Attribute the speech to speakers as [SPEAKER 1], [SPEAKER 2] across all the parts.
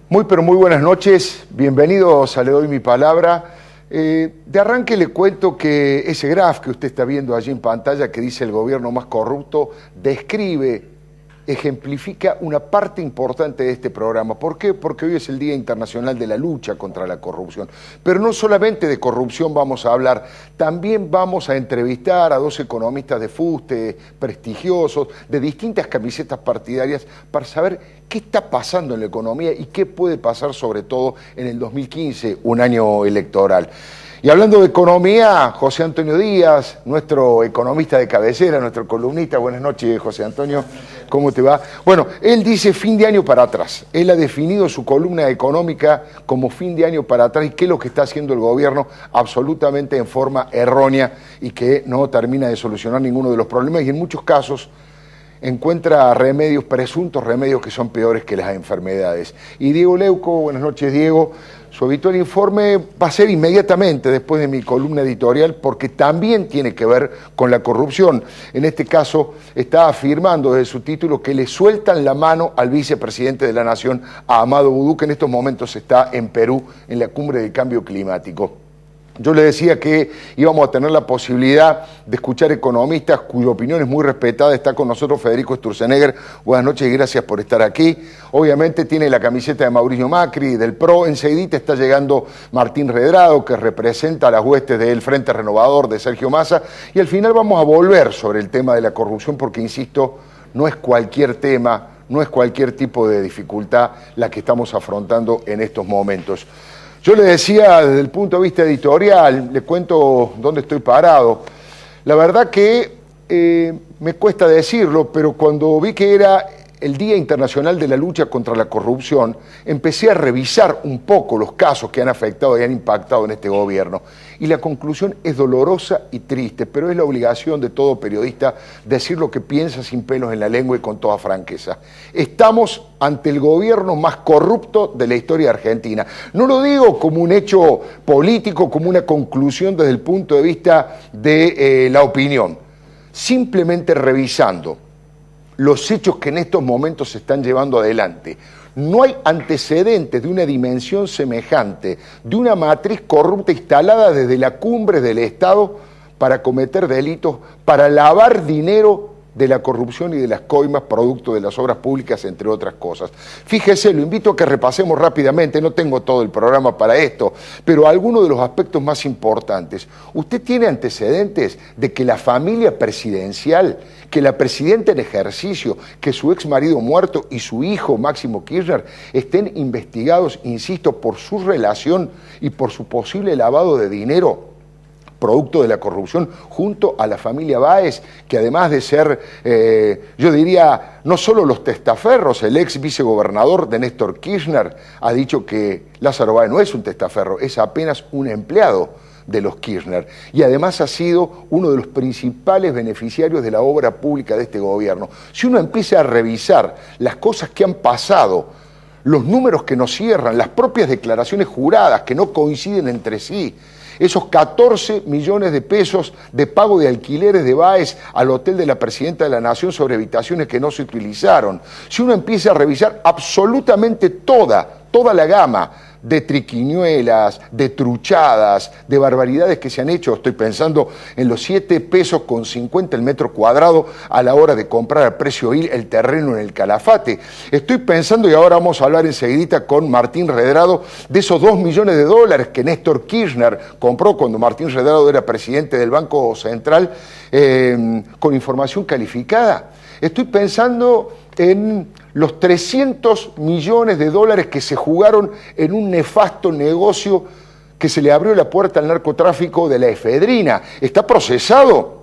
[SPEAKER 1] Muy, pero muy buenas noches. Bienvenidos a Le Doy Mi Palabra. De arranque le cuento que ese graph que usted está viendo allí en pantalla, que dice el gobierno más corrupto, ejemplifica una parte importante de este programa. ¿Por qué? Porque hoy es el Día Internacional de la Lucha contra la Corrupción. Pero no solamente de corrupción vamos a hablar, también vamos a entrevistar a dos economistas de fuste, prestigiosos, de distintas camisetas partidarias, para saber qué está pasando en la economía y qué puede pasar sobre todo en el 2015, un año electoral. Y hablando de economía, José Antonio Díaz, nuestro economista de cabecera, nuestro columnista. Buenas noches, José Antonio, ¿cómo te va? Bueno, él dice fin de año para atrás. Él ha definido su columna económica como fin de año para atrás y qué es lo que está haciendo el gobierno absolutamente en forma errónea y que no termina de solucionar ninguno de los problemas y en muchos casos encuentra remedios, presuntos remedios que son peores que las enfermedades. Y Diego Leuco, buenas noches, Diego. Su habitual informe va a ser inmediatamente después de mi columna editorial porque también tiene que ver con la corrupción. En este caso está afirmando desde su título que le sueltan la mano al vicepresidente de la Nación, a Amado Boudou, que en estos momentos está en Perú en la cumbre del cambio climático. Yo le decía que íbamos a tener la posibilidad de escuchar economistas cuya opinión es muy respetada. Está con nosotros Federico Sturzenegger. Buenas noches y gracias por estar aquí. Obviamente tiene la camiseta de Mauricio Macri, del PRO. Enseguidita está llegando Martín Redrado, que representa a las huestes del Frente Renovador de Sergio Massa. Y al final vamos a volver sobre el tema de la corrupción porque, insisto, no es cualquier tema, no es cualquier tipo de dificultad la que estamos afrontando en estos momentos. Yo le decía desde el punto de vista editorial, le cuento dónde estoy parado. La verdad que me cuesta decirlo, pero cuando vi que era el Día Internacional de la Lucha contra la Corrupción, empecé a revisar un poco los casos que han afectado y han impactado en este gobierno. Y la conclusión es dolorosa y triste, pero es la obligación de todo periodista decir lo que piensa sin pelos en la lengua y con toda franqueza. Estamos ante el gobierno más corrupto de la historia argentina. No lo digo como un hecho político, como una conclusión desde el punto de vista de la opinión. Simplemente revisando los hechos que en estos momentos se están llevando adelante. No hay antecedentes de una dimensión semejante, de una matriz corrupta instalada desde la cumbre del Estado para cometer delitos, para lavar dinero de la corrupción y de las coimas producto de las obras públicas, entre otras cosas. Fíjese, lo invito a que repasemos rápidamente, no tengo todo el programa para esto, pero algunos de los aspectos más importantes. ¿Usted tiene antecedentes de que la familia presidencial, que la presidenta en ejercicio, que su ex marido muerto y su hijo Máximo Kirchner estén investigados, insisto, por su relación y por su posible lavado de dinero producto de la corrupción, junto a la familia Báez, que además de ser, yo diría, no solo los testaferros, el ex vicegobernador de Néstor Kirchner ha dicho que Lázaro Báez no es un testaferro, es apenas un empleado de los Kirchner, y además ha sido uno de los principales beneficiarios de la obra pública de este gobierno. Si uno empieza a revisar las cosas que han pasado, los números que nos cierran, las propias declaraciones juradas que no coinciden entre sí, esos 14 millones de pesos de pago de alquileres de Báez al hotel de la Presidenta de la Nación sobre habitaciones que no se utilizaron. Si uno empieza a revisar absolutamente toda la gama de triquiñuelas, de truchadas, de barbaridades que se han hecho, estoy pensando en los 7 pesos con 50 el metro cuadrado a la hora de comprar a precio IL el terreno en el Calafate. Estoy pensando, y ahora vamos a hablar enseguidita con Martín Redrado, de esos $2 millones que Néstor Kirchner compró cuando Martín Redrado era presidente del Banco Central, con información calificada. Estoy pensando en los $300 millones que se jugaron en un nefasto negocio que se le abrió la puerta al narcotráfico de la efedrina. Está procesado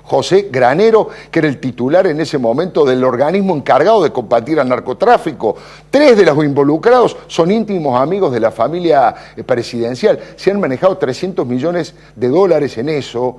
[SPEAKER 1] José Granero, que era el titular en ese momento del organismo encargado de combatir al narcotráfico. 3 de los involucrados son íntimos amigos de la familia presidencial. Se han manejado $300 millones en eso,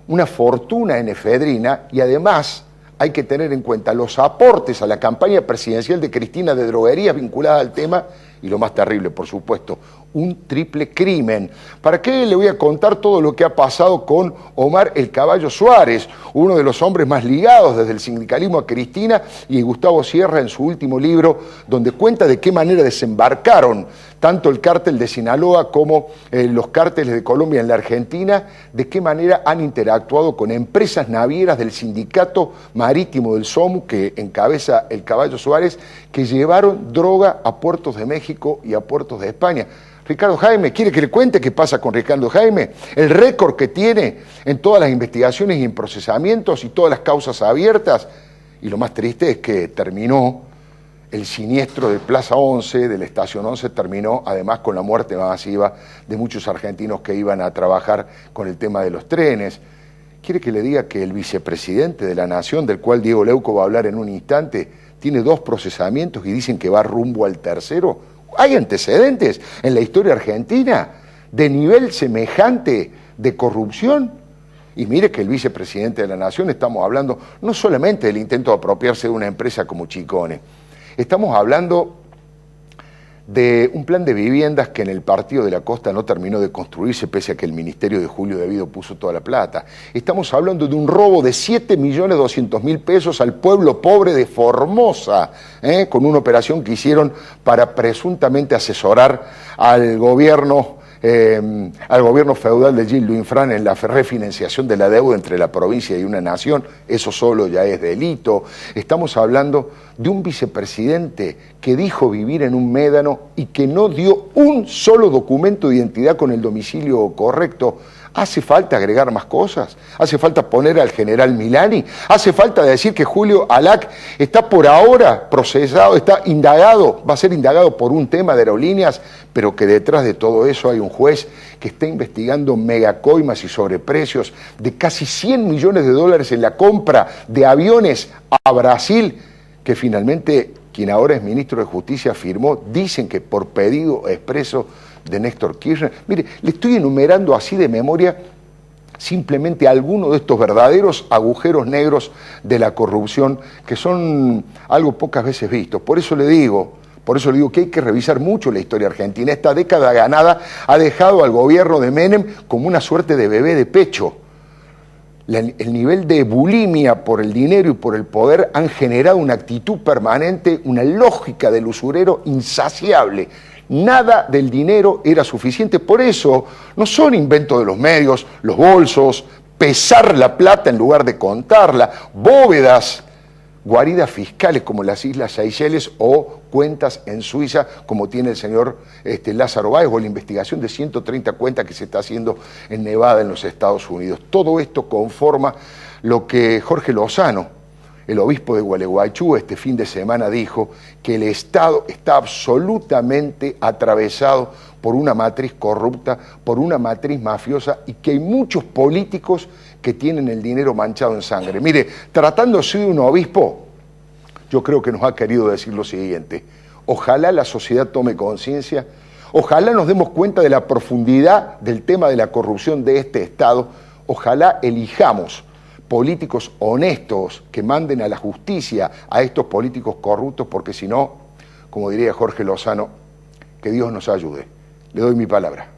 [SPEAKER 1] una fortuna en efedrina, y además hay que tener en cuenta los aportes a la campaña presidencial de Cristina de droguerías vinculadas al tema y lo más terrible, por supuesto, un triple crimen. ¿Para qué le voy a contar todo lo que ha pasado con Omar el Caballo Suárez, uno de los hombres más ligados desde el sindicalismo a Cristina, y Gustavo Sierra en su último libro, donde cuenta de qué manera desembarcaron tanto el cártel de Sinaloa como los cárteles de Colombia en la Argentina, de qué manera han interactuado con empresas navieras del sindicato marítimo del SOMU, que encabeza el Caballo Suárez, que llevaron droga a puertos de México y a puertos de España. Ricardo Jaime, ¿quiere que le cuente qué pasa con Ricardo Jaime? El récord que tiene en todas las investigaciones y en procesamientos y todas las causas abiertas. Y lo más triste es que terminó el siniestro de Plaza 11, de la Estación 11, terminó además con la muerte masiva de muchos argentinos que iban a trabajar con el tema de los trenes. ¿Quiere que le diga que el vicepresidente de la Nación, del cual Diego Leuco va a hablar en un instante, tiene 2 procesamientos y dicen que va rumbo al tercero? ¿Hay antecedentes en la historia argentina de nivel semejante de corrupción? Y mire que el vicepresidente de la Nación, estamos hablando no solamente del intento de apropiarse de una empresa como Chicone, estamos hablando de un plan de viviendas que en el Partido de la Costa no terminó de construirse, pese a que el Ministerio de Julio Devido puso toda la plata. Estamos hablando de un robo de 7.200.000 pesos al pueblo pobre de Formosa, con una operación que hicieron para presuntamente asesorar al gobierno feudal de Gilles Luinfranc en la refinanciación de la deuda entre la provincia y una nación. Eso solo ya es delito. Estamos hablando de un vicepresidente que dijo vivir en un médano y que no dio un solo documento de identidad con el domicilio correcto. ¿Hace falta agregar más cosas? ¿Hace falta poner al general Milani? ¿Hace falta decir que Julio Alac está por ahora procesado, está indagado, va a ser indagado por un tema de aerolíneas, pero que detrás de todo eso hay un juez que está investigando megacoimas y sobreprecios de casi 100 millones de dólares en la compra de aviones a Brasil, que finalmente quien ahora es ministro de Justicia firmó, dicen que por pedido expreso de Néstor Kirchner. Mire, le estoy enumerando así de memoria simplemente algunos de estos verdaderos agujeros negros de la corrupción que son algo pocas veces vistos. Por eso le digo que hay que revisar mucho la historia argentina. Esta década ganada ha dejado al gobierno de Menem como una suerte de bebé de pecho. El nivel de bulimia por el dinero y por el poder han generado una actitud permanente, una lógica del usurero insaciable. Nada del dinero era suficiente, por eso no son inventos de los medios, los bolsos, pesar la plata en lugar de contarla, bóvedas, guaridas fiscales como las Islas Seychelles o cuentas en Suiza como tiene el señor Lázaro Báez, o la investigación de 130 cuentas que se está haciendo en Nevada en los Estados Unidos. Todo esto conforma lo que Jorge Lozano, el obispo de Gualeguaychú, este fin de semana dijo que el Estado está absolutamente atravesado por una matriz corrupta, por una matriz mafiosa, y que hay muchos políticos que tienen el dinero manchado en sangre. Mire, tratándose de un obispo, yo creo que nos ha querido decir lo siguiente: ojalá la sociedad tome conciencia, ojalá nos demos cuenta de la profundidad del tema de la corrupción de este Estado, ojalá elijamos políticos honestos que manden a la justicia a estos políticos corruptos, porque si no, como diría Jorge Lozano, que Dios nos ayude. Le doy mi palabra.